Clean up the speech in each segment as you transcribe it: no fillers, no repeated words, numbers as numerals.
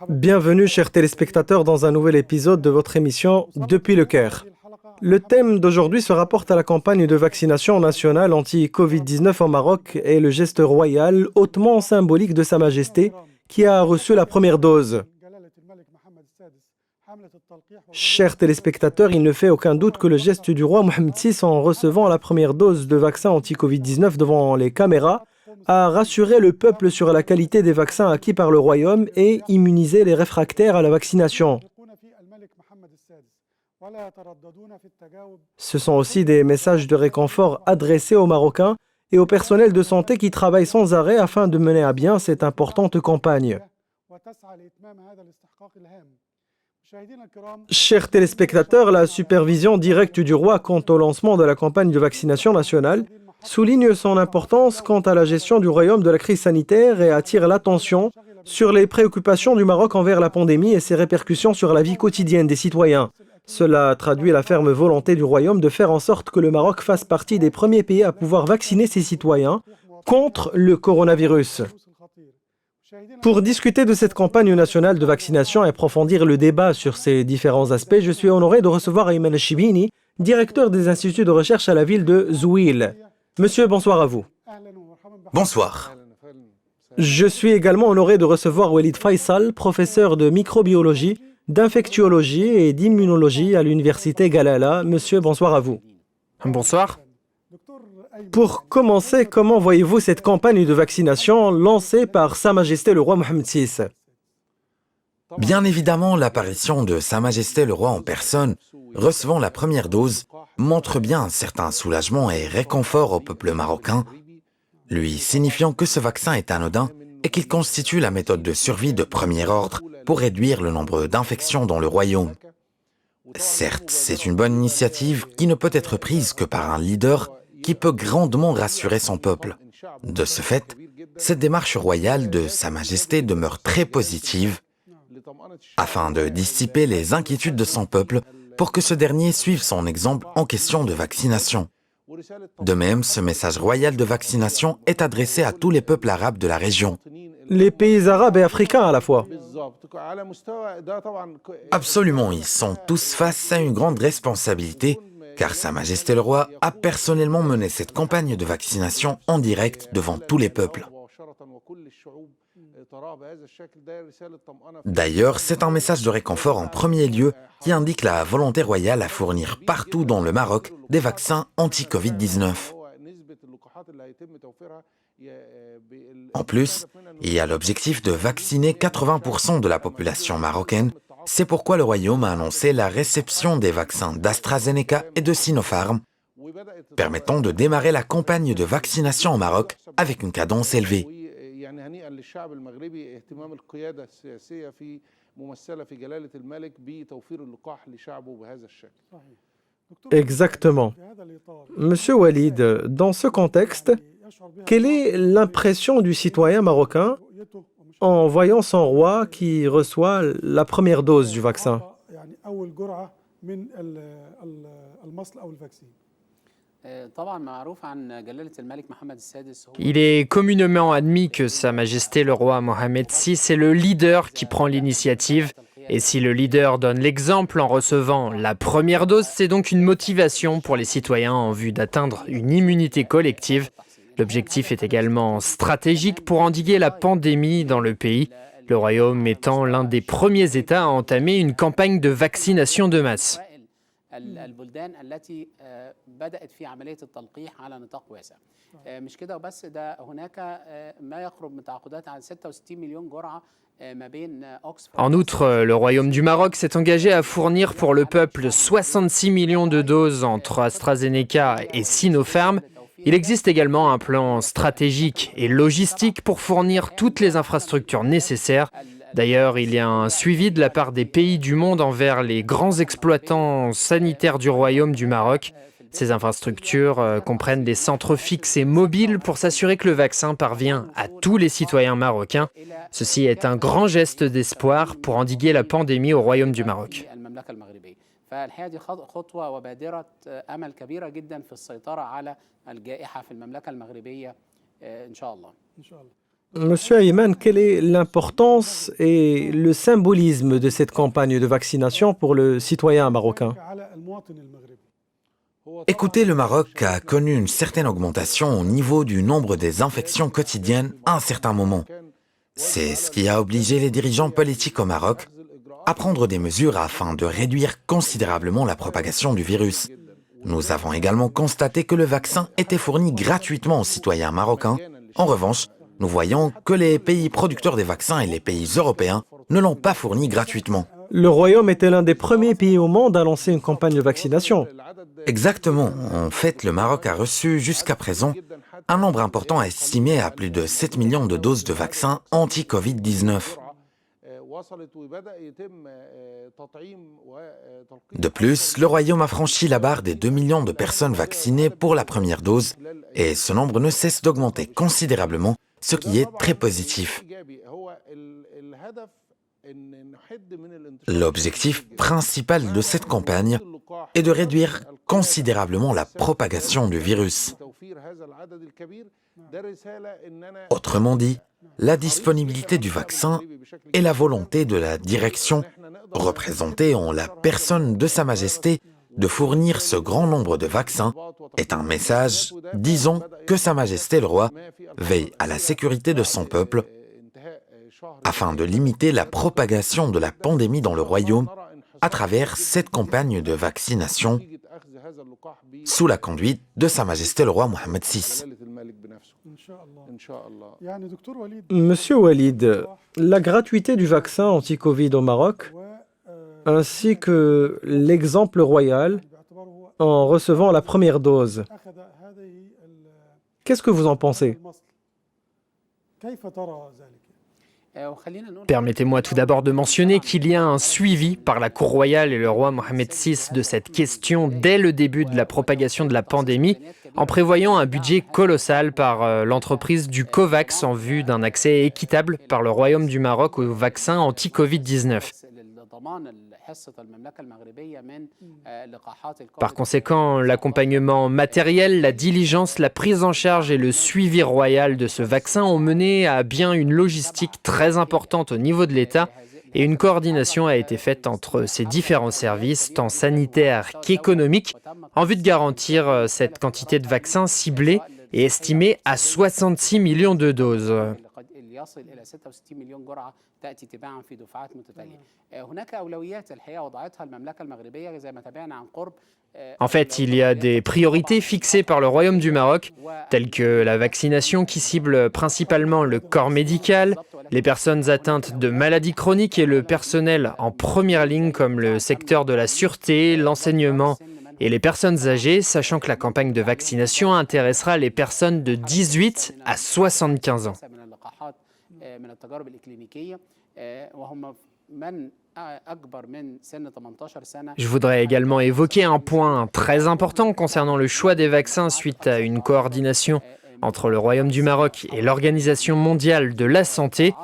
Bienvenue, chers téléspectateurs, dans un nouvel épisode de votre émission Depuis le Caire. Le thème d'aujourd'hui se rapporte à la campagne de vaccination nationale anti-Covid-19 au Maroc et le geste royal hautement symbolique de Sa Majesté qui a reçu la première dose. Chers téléspectateurs, il ne fait aucun doute que le geste du roi Mohammed VI en recevant la première dose de vaccin anti-Covid-19 devant les caméras a rassuré le peuple sur la qualité des vaccins acquis par le royaume et immunisé les réfractaires à la vaccination. Ce sont aussi des messages de réconfort adressés aux Marocains et au personnel de santé qui travaillent sans arrêt afin de mener à bien cette importante campagne. Chers téléspectateurs, la supervision directe du roi quant au lancement de la campagne de vaccination nationale souligne son importance quant à la gestion du royaume de la crise sanitaire et attire l'attention sur les préoccupations du Maroc envers la pandémie et ses répercussions sur la vie quotidienne des citoyens. Cela traduit la ferme volonté du royaume de faire en sorte que le Maroc fasse partie des premiers pays à pouvoir vacciner ses citoyens contre le coronavirus. Pour discuter de cette campagne nationale de vaccination et approfondir le débat sur ces différents aspects, je suis honoré de recevoir Ayman Chibini, directeur des instituts de recherche à la ville de Zouil. Monsieur, bonsoir à vous. Bonsoir. Je suis également honoré de recevoir Walid Faisal, professeur de microbiologie, d'infectiologie et d'immunologie à l'université Galala. Monsieur, bonsoir à vous. Bonsoir. Pour commencer, comment voyez-vous cette campagne de vaccination lancée par Sa Majesté le roi Mohammed VI? Bien évidemment, l'apparition de Sa Majesté le roi en personne, recevant la première dose, montre bien un certain soulagement et réconfort au peuple marocain, lui signifiant que ce vaccin est anodin et qu'il constitue la méthode de survie de premier ordre pour réduire le nombre d'infections dans le royaume. Certes, c'est une bonne initiative qui ne peut être prise que par un leader qui peut grandement rassurer son peuple. De ce fait, cette démarche royale de Sa Majesté demeure très positive afin de dissiper les inquiétudes de son peuple pour que ce dernier suive son exemple en question de vaccination. De même, ce message royal de vaccination est adressé à tous les peuples arabes de la région. Les pays arabes et africains à la fois. Absolument, ils sont tous face à une grande responsabilité, car Sa Majesté le roi a personnellement mené cette campagne de vaccination en direct devant tous les peuples. D'ailleurs, c'est un message de réconfort en premier lieu qui indique la volonté royale à fournir partout dans le Maroc des vaccins anti-Covid-19. En plus, il y a l'objectif de vacciner 80% de la population marocaine. C'est pourquoi le royaume a annoncé la réception des vaccins d'AstraZeneca et de Sinopharm, permettant de démarrer la campagne de vaccination au Maroc avec une cadence élevée. Exactement. Monsieur Walid, dans ce contexte, quelle est l'impression du citoyen marocain en voyant son roi qui reçoit la première dose du vaccin? Il est communément admis que Sa Majesté le roi Mohammed VI est le leader qui prend l'initiative. Et si le leader donne l'exemple en recevant la première dose, c'est donc une motivation pour les citoyens en vue d'atteindre une immunité collective. L'objectif est également stratégique pour endiguer la pandémie dans le pays, le royaume étant l'un des premiers États à entamer une campagne de vaccination de masse. En outre, le Royaume du Maroc s'est engagé à fournir pour le peuple 66 millions de doses entre AstraZeneca et Sinopharm. Il existe également un plan stratégique et logistique pour fournir toutes les infrastructures nécessaires. D'ailleurs, il y a un suivi de la part des pays du monde envers les grands exploitants sanitaires du Royaume du Maroc. Ces infrastructures comprennent des centres fixes et mobiles pour s'assurer que le vaccin parvient à tous les citoyens marocains. Ceci est un grand geste d'espoir pour endiguer la pandémie au Royaume du Maroc. Monsieur Ayman, quelle est l'importance et le symbolisme de cette campagne de vaccination pour le citoyen marocain? Écoutez, le Maroc a connu une certaine augmentation au niveau du nombre des infections quotidiennes à un certain moment. C'est ce qui a obligé les dirigeants politiques au Maroc à prendre des mesures afin de réduire considérablement la propagation du virus. Nous avons également constaté que le vaccin était fourni gratuitement aux citoyens marocains. En revanche, nous voyons que les pays producteurs des vaccins et les pays européens ne l'ont pas fourni gratuitement. Le Royaume était l'un des premiers pays au monde à lancer une campagne de vaccination. Exactement. En fait, le Maroc a reçu jusqu'à présent un nombre important estimé à plus de 7 millions de doses de vaccins anti-Covid-19. De plus, le Royaume a franchi la barre des 2 millions de personnes vaccinées pour la première dose et ce nombre ne cesse d'augmenter considérablement, ce qui est très positif. L'objectif principal de cette campagne est de réduire considérablement la propagation du virus. Autrement dit, la disponibilité du vaccin et la volonté de la direction, représentée en la personne de Sa Majesté, de fournir ce grand nombre de vaccins, est un message disant que Sa Majesté le Roi veille à la sécurité de son peuple afin de limiter la propagation de la pandémie dans le royaume à travers cette campagne de vaccination sous la conduite de Sa Majesté le Roi Mohammed VI. Monsieur Walid, la gratuité du vaccin anti-Covid au Maroc, ainsi que l'exemple royal en recevant la première dose, qu'est-ce que vous en pensez? Permettez-moi tout d'abord de mentionner qu'il y a un suivi par la cour royale et le roi Mohammed VI de cette question dès le début de la propagation de la pandémie, en prévoyant un budget colossal par l'entreprise du COVAX en vue d'un accès équitable par le Royaume du Maroc au vaccin anti-Covid-19. Par conséquent, l'accompagnement matériel, la diligence, la prise en charge et le suivi royal de ce vaccin ont mené à bien une logistique très importante au niveau de l'État et une coordination a été faite entre ces différents services, tant sanitaires qu'économiques, en vue de garantir cette quantité de vaccins ciblés et estimée à 66 millions de doses. En fait, il y a des priorités fixées par le Royaume du Maroc, telles que la vaccination qui cible principalement le corps médical, les personnes atteintes de maladies chroniques et le personnel en première ligne comme le secteur de la sûreté, l'enseignement et les personnes âgées, sachant que la campagne de vaccination intéressera les personnes de 18 à 75 ans. Je voudrais également évoquer un point très important concernant le choix des vaccins suite à une coordination entre le Royaume du Maroc et l'Organisation mondiale de la santé.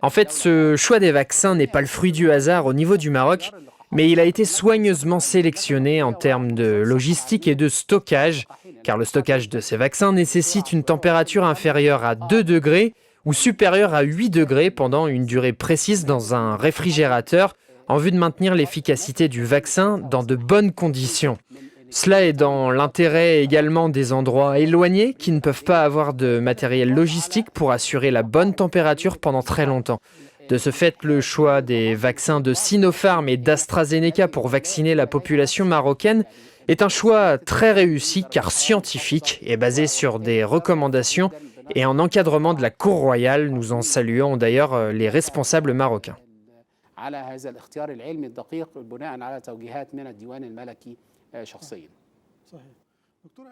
En fait, ce choix des vaccins n'est pas le fruit du hasard au niveau du Maroc, mais il a été soigneusement sélectionné en termes de logistique et de stockage, car le stockage de ces vaccins nécessite une température inférieure à 2 degrés ou supérieure à 8 degrés pendant une durée précise dans un réfrigérateur en vue de maintenir l'efficacité du vaccin dans de bonnes conditions. Cela est dans l'intérêt également des endroits éloignés qui ne peuvent pas avoir de matériel logistique pour assurer la bonne température pendant très longtemps. De ce fait, le choix des vaccins de Sinopharm et d'AstraZeneca pour vacciner la population marocaine est un choix très réussi car scientifique et basé sur des recommandations et un encadrement de la cour royale. Nous en saluons d'ailleurs les responsables marocains.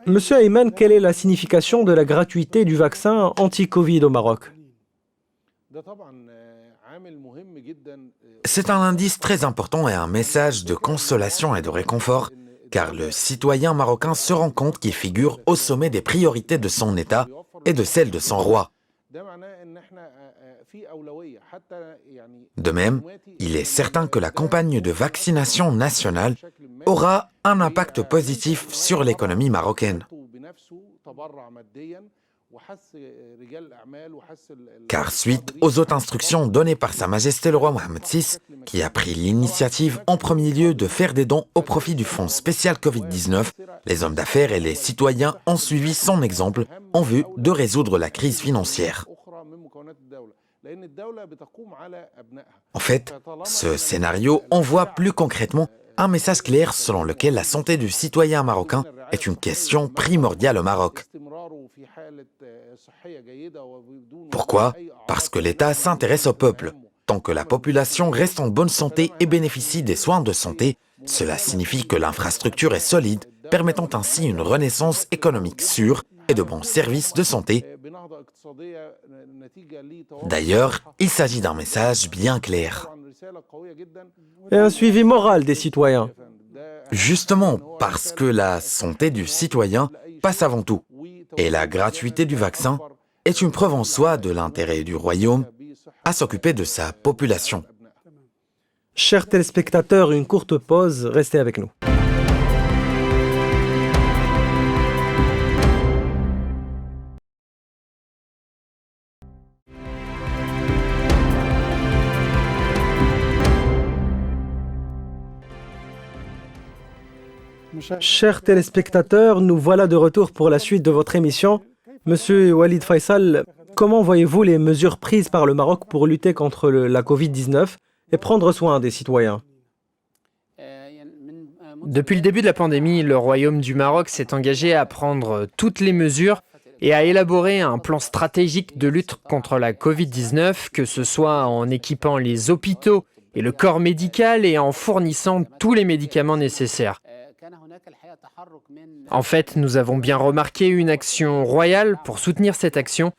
Monsieur Ayman, quelle est la signification de la gratuité du vaccin anti-Covid au Maroc? C'est un indice très important et un message de consolation et de réconfort, car le citoyen marocain se rend compte qu'il figure au sommet des priorités de son État et de celles de son roi. De même, il est certain que la campagne de vaccination nationale aura un impact positif sur l'économie marocaine. Car suite aux autres instructions données par Sa Majesté le roi Mohammed VI, qui a pris l'initiative en premier lieu de faire des dons au profit du fonds spécial Covid-19, les hommes d'affaires et les citoyens ont suivi son exemple en vue de résoudre la crise financière. En fait, ce scénario envoie plus concrètement un message clair selon lequel la santé du citoyen marocain est une question primordiale au Maroc. Pourquoi? Parce que l'État s'intéresse au peuple. Tant que la population reste en bonne santé et bénéficie des soins de santé, cela signifie que l'infrastructure est solide, permettant ainsi une renaissance économique sûre et de bons services de santé. D'ailleurs, il s'agit d'un message bien clair. Et un suivi moral des citoyens. Justement parce que la santé du citoyen passe avant tout. Et la gratuité du vaccin est une preuve en soi de l'intérêt du royaume à s'occuper de sa population. Chers téléspectateurs, une courte pause, restez avec nous. Chers téléspectateurs, nous voilà de retour pour la suite de votre émission. Monsieur Walid Faisal, comment voyez-vous les mesures prises par le Maroc pour lutter contre la Covid-19 et prendre soin des citoyens? Depuis le début de la pandémie, le Royaume du Maroc s'est engagé à prendre toutes les mesures et à élaborer un plan stratégique de lutte contre la Covid-19, que ce soit en équipant les hôpitaux et le corps médical et en fournissant tous les médicaments nécessaires. En fait, nous avons bien remarqué une action royale pour soutenir cette action.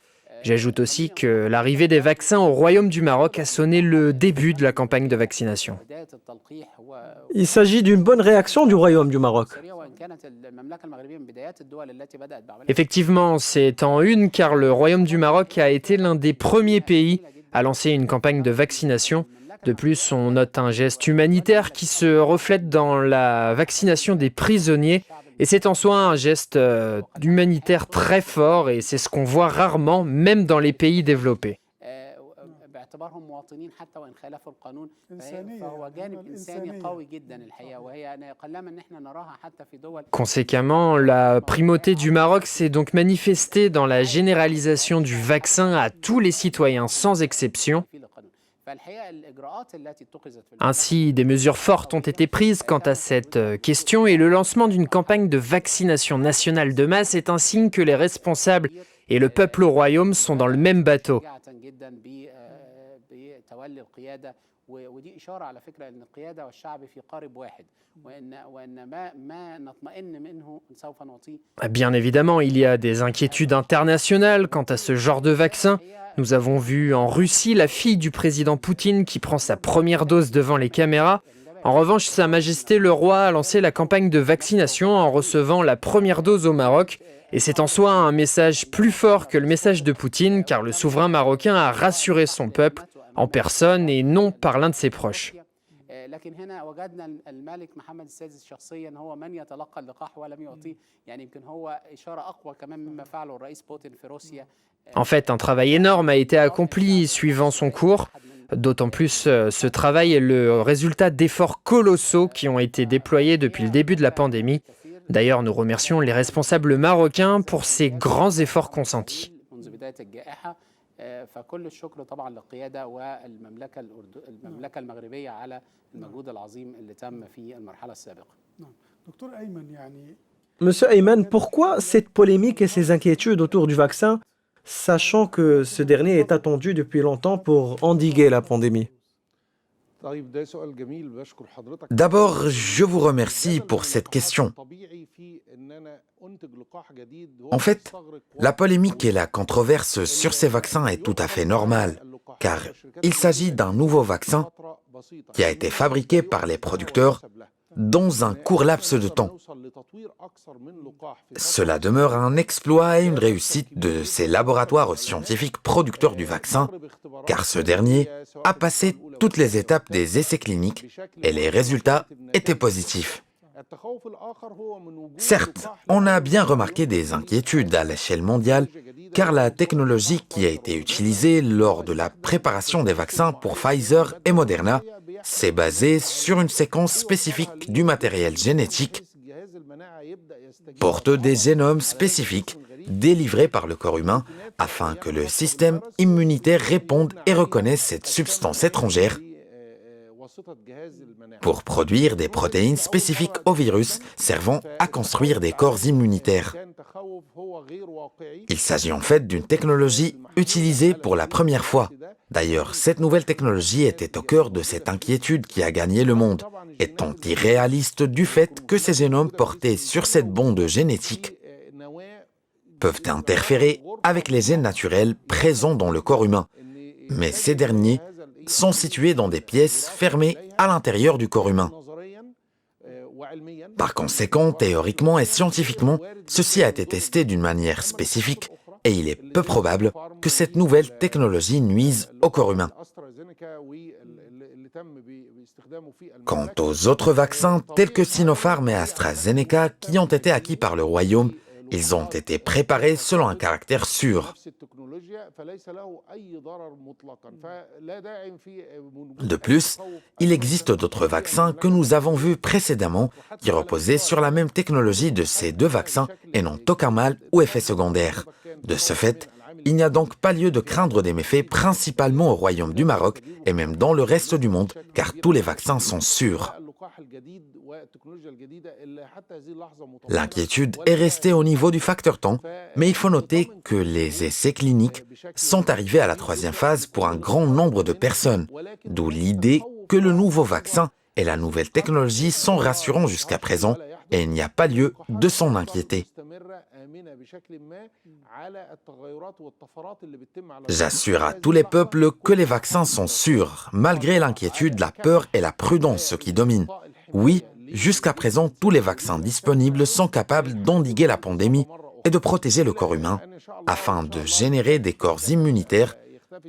J'ajoute aussi que l'arrivée des vaccins au Royaume du Maroc a sonné le début de la campagne de vaccination. Il s'agit d'une bonne réaction du Royaume du Maroc. Effectivement, c'est en une car le Royaume du Maroc a été l'un des premiers pays à lancer une campagne de vaccination. De plus, on note un geste humanitaire qui se reflète dans la vaccination des prisonniers. Et c'est en soi un geste humanitaire très fort et c'est ce qu'on voit rarement, même dans les pays développés. Conséquemment, la primauté du Maroc s'est donc manifestée dans la généralisation du vaccin à tous les citoyens sans exception. Ainsi, des mesures fortes ont été prises quant à cette question et le lancement d'une campagne de vaccination nationale de masse est un signe que les responsables et le peuple au royaume sont dans le même bateau. Bien évidemment, il y a des inquiétudes internationales quant à ce genre de vaccin. Nous avons vu en Russie la fille du président Poutine qui prend sa première dose devant les caméras. En revanche, Sa Majesté le roi a lancé la campagne de vaccination en recevant la première dose au Maroc. Et c'est en soi un message plus fort que le message de Poutine, car le souverain marocain a rassuré son peuple en personne et non par l'un de ses proches. En fait, un travail énorme a été accompli suivant son cours. D'autant plus, ce travail est le résultat d'efforts colossaux qui ont été déployés depuis le début de la pandémie. D'ailleurs, nous remercions les responsables marocains pour ces grands efforts consentis. Monsieur Ayman, pourquoi cette polémique et ces inquiétudes autour du vaccin, sachant que ce dernier est attendu depuis longtemps pour endiguer la pandémie? D'abord, je vous remercie pour cette question. En fait, la polémique et la controverse sur ces vaccins est tout à fait normale, car il s'agit d'un nouveau vaccin qui a été fabriqué par les producteurs dans un court laps de temps. Cela demeure un exploit et une réussite de ces laboratoires scientifiques producteurs du vaccin, car ce dernier a passé toutes les étapes des essais cliniques et les résultats étaient positifs. Certes, on a bien remarqué des inquiétudes à l'échelle mondiale car la technologie qui a été utilisée lors de la préparation des vaccins pour Pfizer et Moderna s'est basée sur une séquence spécifique du matériel génétique porteux des génomes spécifiques délivrés par le corps humain afin que le système immunitaire réponde et reconnaisse cette substance étrangère pour produire des protéines spécifiques au virus servant à construire des corps immunitaires. Il s'agit en fait d'une technologie utilisée pour la première fois. D'ailleurs, cette nouvelle technologie était au cœur de cette inquiétude qui a gagné le monde, étant irréaliste du fait que ces génomes portés sur cette bombe génétique peuvent interférer avec les gènes naturels présents dans le corps humain. Mais ces derniers sont situés dans des pièces fermées à l'intérieur du corps humain. Par conséquent, théoriquement et scientifiquement, ceci a été testé d'une manière spécifique et il est peu probable que cette nouvelle technologie nuise au corps humain. Quant aux autres vaccins tels que Sinopharm et AstraZeneca qui ont été acquis par le Royaume, ils ont été préparés selon un caractère sûr. De plus, il existe d'autres vaccins que nous avons vus précédemment qui reposaient sur la même technologie de ces deux vaccins et n'ont aucun mal ou effet secondaire. De ce fait, il n'y a donc pas lieu de craindre des méfaits principalement au Royaume du Maroc et même dans le reste du monde, car tous les vaccins sont sûrs. L'inquiétude est restée au niveau du facteur temps, mais il faut noter que les essais cliniques sont arrivés à la troisième phase pour un grand nombre de personnes, d'où l'idée que le nouveau vaccin et la nouvelle technologie sont rassurants jusqu'à présent et il n'y a pas lieu de s'en inquiéter. J'assure à tous les peuples que les vaccins sont sûrs, malgré l'inquiétude, la peur et la prudence qui dominent. Oui, jusqu'à présent, tous les vaccins disponibles sont capables d'endiguer la pandémie et de protéger le corps humain, afin de générer des corps immunitaires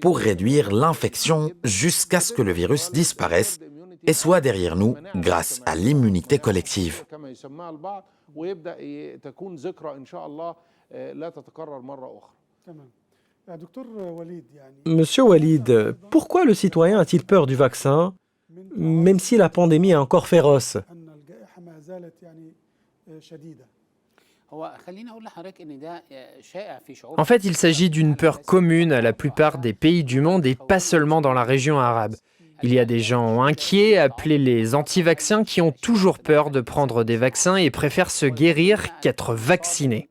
pour réduire l'infection jusqu'à ce que le virus disparaisse et soit derrière nous grâce à l'immunité collective. Monsieur Walid, pourquoi le citoyen a-t-il peur du vaccin, même si la pandémie est encore féroce? En fait, il s'agit d'une peur commune à la plupart des pays du monde et pas seulement dans la région arabe. Il y a des gens inquiets, appelés les anti-vaccins, qui ont toujours peur de prendre des vaccins et préfèrent se guérir qu'être vaccinés.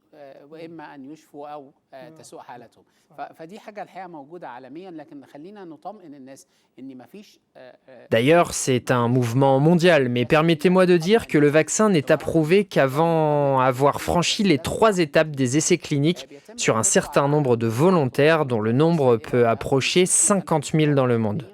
D'ailleurs, c'est un mouvement mondial, mais permettez-moi de dire que le vaccin n'est approuvé qu'avant avoir franchi les 3 étapes des essais cliniques sur un certain nombre de volontaires, dont le nombre peut approcher 50 000 dans le monde.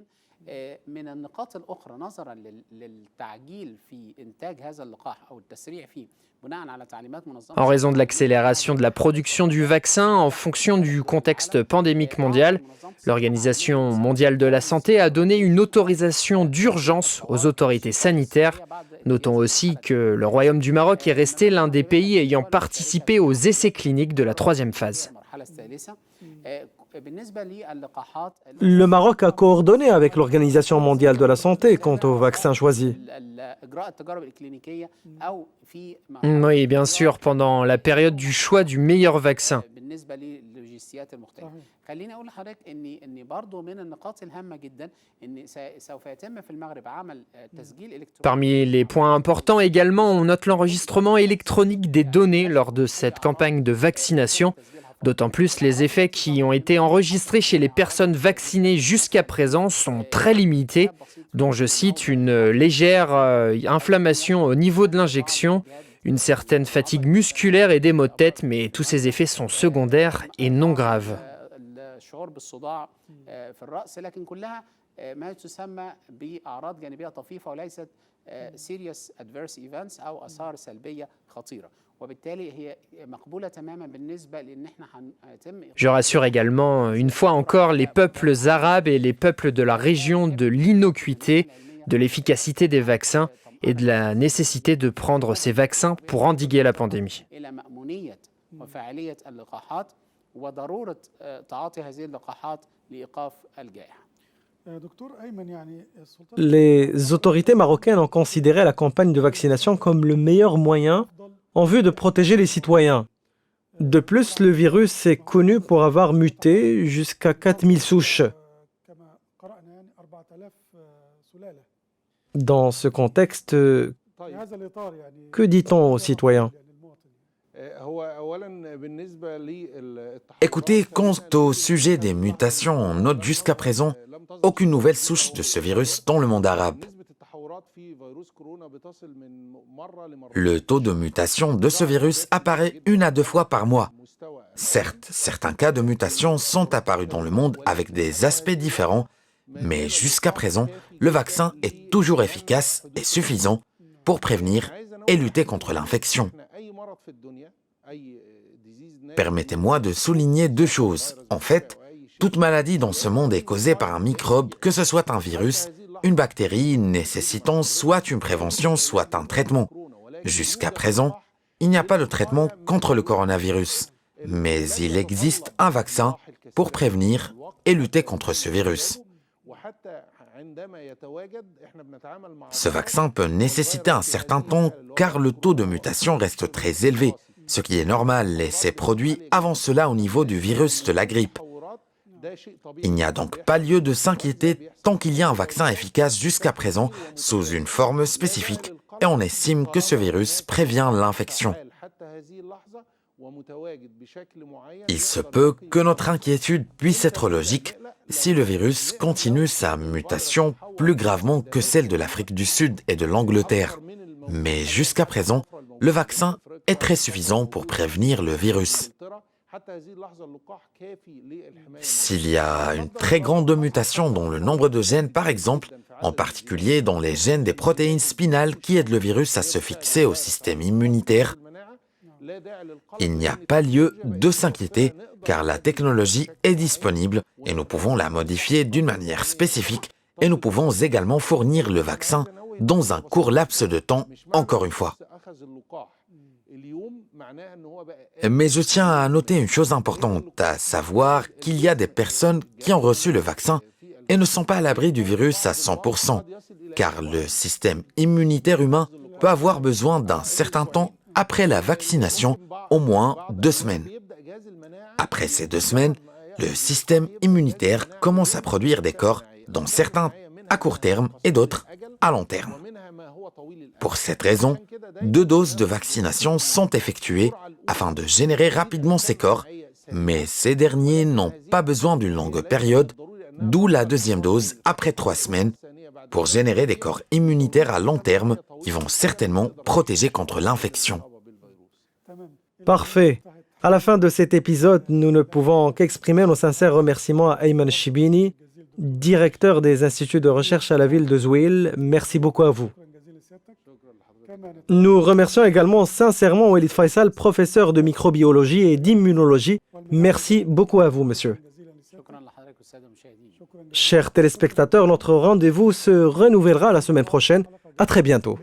En raison de l'accélération de la production du vaccin en fonction du contexte pandémique mondial, l'Organisation mondiale de la santé a donné une autorisation d'urgence aux autorités sanitaires. Notons aussi que le Royaume du Maroc est resté l'un des pays ayant participé aux essais cliniques de la 3e phase. Le Maroc a coordonné avec l'Organisation mondiale de la santé quant au vaccin choisi. Oui, bien sûr, pendant la période du choix du meilleur vaccin. Parmi les points importants également, on note l'enregistrement électronique des données lors de cette campagne de vaccination. D'autant plus, les effets qui ont été enregistrés chez les personnes vaccinées jusqu'à présent sont très limités, dont je cite une légère inflammation au niveau de l'injection, une certaine fatigue musculaire et des maux de tête, mais tous ces effets sont secondaires et non graves. Je rassure également, une fois encore, les peuples arabes et les peuples de la région de l'innocuité, de l'efficacité des vaccins et de la nécessité de prendre ces vaccins pour endiguer la pandémie. وضرورة تعاطي هذه اللقاحات لإيقاف الجائحة. Les autorités marocaines ont considéré la campagne de vaccination comme le meilleur moyen en vue de protéger les citoyens. De plus, le virus est connu pour avoir muté jusqu'à 4000 souches. Dans ce contexte, que dit-on aux citoyens? Écoutez, quant au sujet des mutations, on note jusqu'à présent aucune nouvelle souche de ce virus dans le monde arabe. Le taux de mutation de ce virus apparaît 1 à 2 fois par mois. Certes, certains cas de mutation sont apparus dans le monde avec des aspects différents, mais jusqu'à présent, le vaccin est toujours efficace et suffisant pour prévenir et lutter contre l'infection. Permettez-moi de souligner 2 choses. En fait, toute maladie dans ce monde est causée par un microbe, que ce soit un virus, une bactérie, nécessitant soit une prévention, soit un traitement. Jusqu'à présent, il n'y a pas de traitement contre le coronavirus, mais il existe un vaccin pour prévenir et lutter contre ce virus. Ce vaccin peut nécessiter un certain temps car le taux de mutation reste très élevé, ce qui est normal et s'est produit avant cela au niveau du virus de la grippe. Il n'y a donc pas lieu de s'inquiéter tant qu'il y a un vaccin efficace jusqu'à présent sous une forme spécifique et on estime que ce virus prévient l'infection. Il se peut que notre inquiétude puisse être logique si le virus continue sa mutation plus gravement que celle de l'Afrique du Sud et de l'Angleterre. Mais jusqu'à présent, le vaccin est très suffisant pour prévenir le virus. S'il y a une très grande mutation dans le nombre de gènes, par exemple, en particulier dans les gènes des protéines spinales qui aident le virus à se fixer au système immunitaire, il n'y a pas lieu de s'inquiéter car la technologie est disponible et nous pouvons la modifier d'une manière spécifique et nous pouvons également fournir le vaccin dans un court laps de temps, encore une fois. Mais je tiens à noter une chose importante, à savoir qu'il y a des personnes qui ont reçu le vaccin et ne sont pas à l'abri du virus à 100%, car le système immunitaire humain peut avoir besoin d'un certain temps après la vaccination, au moins 2 semaines. Après ces 2 semaines, le système immunitaire commence à produire des corps, dont certains à court terme et d'autres à long terme. Pour cette raison, 2 doses de vaccination sont effectuées afin de générer rapidement ces corps, mais ces derniers n'ont pas besoin d'une longue période, d'où la 2e dose après 3 semaines, pour générer des corps immunitaires à long terme qui vont certainement protéger contre l'infection. Parfait. À la fin de cet épisode, nous ne pouvons qu'exprimer nos sincères remerciements à Ayman Shibini, directeur des instituts de recherche à la ville de Zouil. Merci beaucoup à vous. Nous remercions également sincèrement Walid Faisal, professeur de microbiologie et d'immunologie. Merci beaucoup à vous, monsieur. Chers téléspectateurs, notre rendez-vous se renouvellera la semaine prochaine. À très bientôt.